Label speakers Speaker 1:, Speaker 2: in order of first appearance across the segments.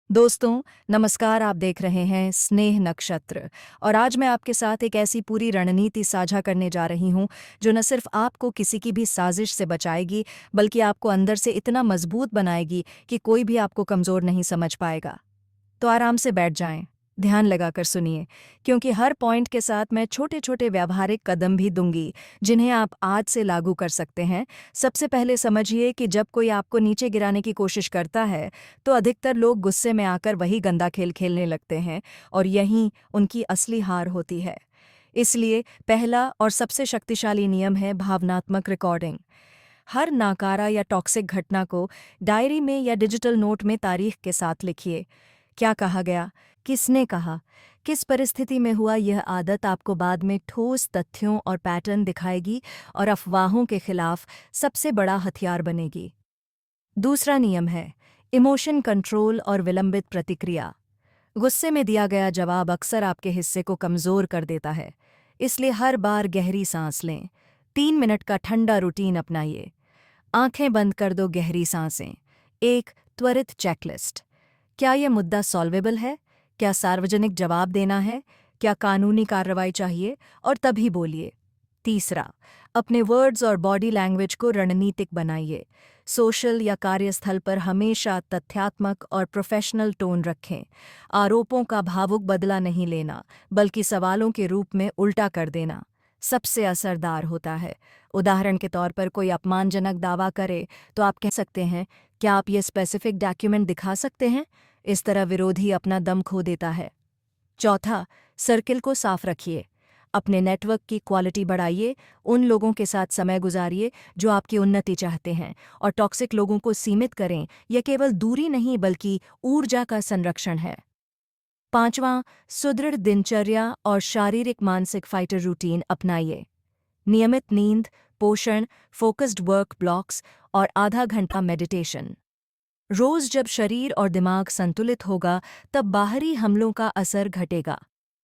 Speaker 1: दोस्तों नमस्कार। आप देख रहे हैं स्नेह नक्षत्र और आज मैं आपके साथ एक ऐसी पूरी रणनीति साझा करने जा रही हूं जो न सिर्फ आपको किसी की भी साजिश से बचाएगी बल्कि आपको अंदर से इतना मजबूत बनाएगी कि कोई भी आपको कमज़ोर नहीं समझ पाएगा। तो आराम से बैठ जाएं, ध्यान लगाकर सुनिए, क्योंकि हर पॉइंट के साथ मैं छोटे छोटे व्यावहारिक कदम भी दूंगी जिन्हें आप आज से लागू कर सकते हैं। सबसे पहले समझिए कि जब कोई आपको नीचे गिराने की कोशिश करता है तो अधिकतर लोग गुस्से में आकर वही गंदा खेल खेलने लगते हैं और यहीं उनकी असली हार होती है। इसलिए पहला और सबसे शक्तिशाली नियम है भावनात्मक रिकॉर्डिंग। हर नाकारा या टॉक्सिक घटना को डायरी में या डिजिटल नोट में तारीख के साथ लिखिए। क्या कहा गया, किसने कहा, किस परिस्थिति में हुआ। यह आदत आपको बाद में ठोस तथ्यों और पैटर्न दिखाएगी और अफवाहों के खिलाफ सबसे बड़ा हथियार बनेगी। दूसरा नियम है इमोशन कंट्रोल और विलंबित प्रतिक्रिया। गुस्से में दिया गया जवाब अक्सर आपके हिस्से को कमज़ोर कर देता है, इसलिए हर बार गहरी सांस लें। 3 मिनट का ठंडा रूटीन अपनाइए। आंखें बंद कर दो, गहरी सांसें। एक त्वरित चेकलिस्ट। क्या यह मुद्दा सॉल्वेबल है? क्या सार्वजनिक जवाब देना है? क्या कानूनी कार्रवाई चाहिए? और तभी बोलिए। तीसरा, अपने वर्ड्स और बॉडी लैंग्वेज को रणनीतिक बनाइए। सोशल या कार्यस्थल पर हमेशा तथ्यात्मक और प्रोफेशनल टोन रखें। आरोपों का भावुक बदला नहीं लेना, बल्कि सवालों के रूप में उल्टा कर देना सबसे असरदार होता है। उदाहरण के तौर पर कोई अपमानजनक दावा करे तो आप कह सकते हैं, क्या आप ये स्पेसिफिक डॉक्यूमेंट दिखा सकते हैं? इस तरह विरोधी अपना दम खो देता है। चौथा, सर्किल को साफ रखिए। अपने नेटवर्क की क्वालिटी बढ़ाइए। उन लोगों के साथ समय गुजारिए जो आपकी उन्नति चाहते हैं और टॉक्सिक लोगों को सीमित करें। यह केवल दूरी नहीं बल्कि ऊर्जा का संरक्षण है। पांचवां, सुदृढ़ दिनचर्या और शारीरिक मानसिक फाइटर रूटीन अपनाइए। नियमित नींद, पोषण, फोकस्ड वर्क ब्लॉक्स और आधा घंटा मेडिटेशन। रोज जब शरीर और दिमाग संतुलित होगा तब बाहरी हमलों का असर घटेगा।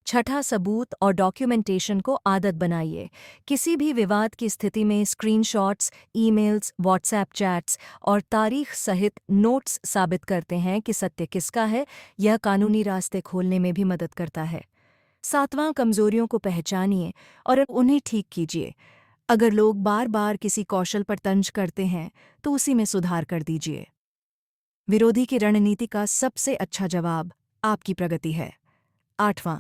Speaker 1: छठा, सबूत और डॉक्यूमेंटेशन को आदत बनाइए। किसी भी विवाद की स्थिति में स्क्रीनशॉट्स, ईमेल्स, व्हाट्सएप चैट्स और तारीख सहित नोट्स साबित करते हैं कि सत्य किसका है। यह कानूनी रास्ते खोलने में भी मदद करता है। सातवां, कमजोरियों को पहचानिए और उन्हें ठीक कीजिए। अगर लोग बार बार किसी कौशल पर तंज करते हैं तो उसी में सुधार कर दीजिए। विरोधी की रणनीति का सबसे अच्छा जवाब आपकी प्रगति है। आठवां,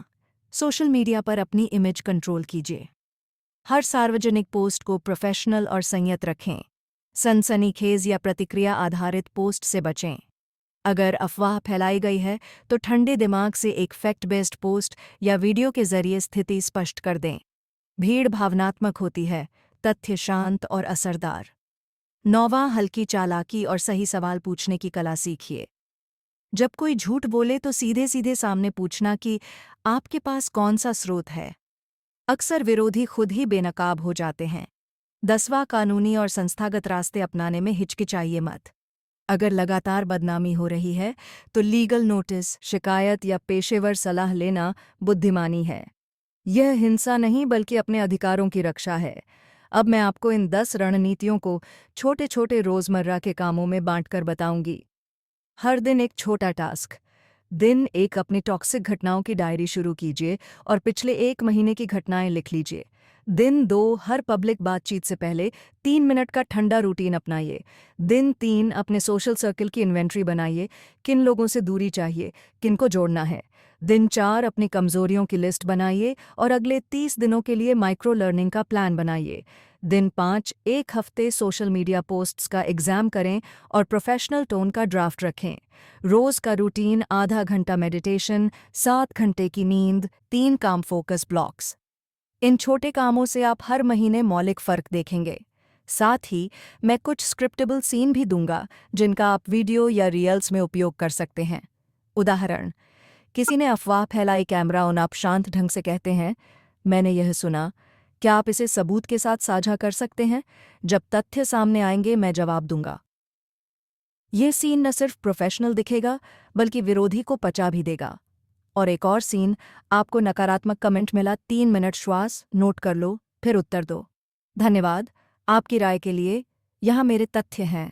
Speaker 1: सोशल मीडिया पर अपनी इमेज कंट्रोल कीजिए। हर सार्वजनिक पोस्ट को प्रोफेशनल और संयत रखें। सनसनीखेज या प्रतिक्रिया आधारित पोस्ट से बचें। अगर अफवाह फैलाई गई है तो ठंडे दिमाग से एक फैक्ट बेस्ड पोस्ट या वीडियो के जरिए स्थिति स्पष्ट कर दें। भीड़ भावनात्मक होती है, तथ्य शांत और असरदार। नौवां, हल्की चालाकी और सही सवाल पूछने की कला सीखिए। जब कोई झूठ बोले तो सीधे सीधे सामने पूछना कि आपके पास कौन सा स्रोत है। अक्सर विरोधी खुद ही बेनकाब हो जाते हैं। 10वां, कानूनी और संस्थागत रास्ते अपनाने में हिचकिचाइए मत। अगर लगातार बदनामी हो रही है तो लीगल नोटिस, शिकायत या पेशेवर सलाह लेना बुद्धिमानी है। यह हिंसा नहीं बल्कि अपने अधिकारों की रक्षा है। अब मैं आपको इन 10 रणनीतियों को छोटे छोटे रोजमर्रा के कामों में बांटकर बताऊंगी। हर दिन एक छोटा टास्क। दिन 1, अपनी टॉक्सिक घटनाओं की डायरी शुरू कीजिए और पिछले 1 महीने की घटनाएं लिख लीजिए। दिन 2, हर पब्लिक बातचीत से पहले 3 मिनट का ठंडा रूटीन अपनाइए। दिन 3, अपने सोशल सर्कल की इन्वेंट्री बनाइए। किन लोगों से दूरी चाहिए, किन को जोड़ना है। दिन 4, अपनी कमजोरियों की लिस्ट बनाइए और अगले 30 दिनों के लिए माइक्रो लर्निंग का प्लान बनाइए। दिन 5, 1 हफ्ते सोशल मीडिया पोस्ट्स का एग्जाम करें और प्रोफेशनल टोन का ड्राफ्ट रखें। रोज का रूटीन, आधा घंटा मेडिटेशन, 7 घंटे की नींद, 3 काम फोकस ब्लॉक्स। इन छोटे कामों से आप हर महीने मौलिक फर्क देखेंगे। साथ ही मैं कुछ स्क्रिप्टेबल सीन भी दूंगा जिनका आप वीडियो या रील्स में उपयोग कर सकते हैं। उदाहरण, किसी ने अफवाह फैलाई, कैमरा ऑन, आप शांत ढंग से कहते हैं, मैंने यह सुना, क्या आप इसे सबूत के साथ साझा कर सकते हैं? जब तथ्य सामने आएंगे मैं जवाब दूंगा। यह सीन न सिर्फ प्रोफेशनल दिखेगा बल्कि विरोधी को पचा भी देगा। और एक और सीन, आपको नकारात्मक कमेंट मिला, 3 मिनट श्वास, नोट कर लो, फिर उत्तर दो। धन्यवाद आपकी राय के लिए, यहाँ मेरे तथ्य हैं।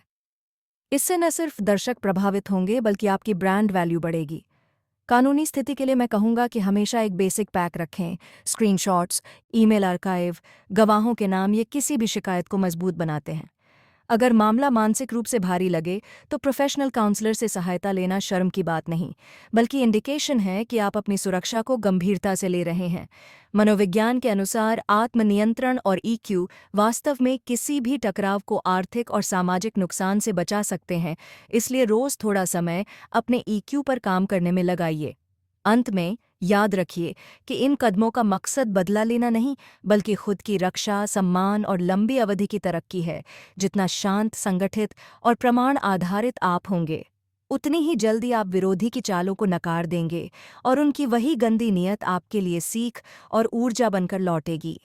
Speaker 1: इससे न सिर्फ दर्शक प्रभावित होंगे बल्कि आपकी ब्रांड वैल्यू बढ़ेगी। कानूनी स्थिति के लिए मैं कहूँगा कि हमेशा एक बेसिक पैक रखें। स्क्रीनशॉट्स, ईमेल आर्काइव, गवाहों के नाम ये किसी भी शिकायत को मजबूत बनाते हैं। अगर मामला मानसिक रूप से भारी लगे तो प्रोफेशनल काउंसलर से सहायता लेना शर्म की बात नहीं, बल्कि इंडिकेशन है कि आप अपनी सुरक्षा को गंभीरता से ले रहे हैं। मनोविज्ञान के अनुसार आत्मनियंत्रण और ईक्यू वास्तव में किसी भी टकराव को आर्थिक और सामाजिक नुकसान से बचा सकते हैं, इसलिए रोज थोड़ा समय अपने ईक्यू पर काम करने में लगाइए। अंत में याद रखिए कि इन कदमों का मकसद बदला लेना नहीं, बल्कि खुद की रक्षा, सम्मान और लंबी अवधि की तरक्की है। जितना शांत, संगठित और प्रमाण आधारित आप होंगे, उतनी ही जल्दी आप विरोधी की चालों को नकार देंगे और उनकी वही गंदी नीयत आपके लिए सीख और ऊर्जा बनकर लौटेगी।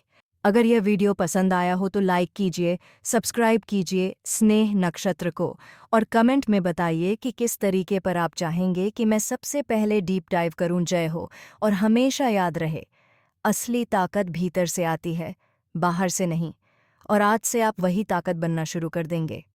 Speaker 1: अगर यह वीडियो पसंद आया हो तो लाइक कीजिए, सब्सक्राइब कीजिए स्नेह नक्षत्र को, और कमेंट में बताइए कि किस तरीके पर आप चाहेंगे कि मैं सबसे पहले डीप डाइव करूं। जय हो। और हमेशा याद रहे, असली ताकत भीतर से आती है, बाहर से नहीं। और आज से आप वही ताकत बनना शुरू कर देंगे।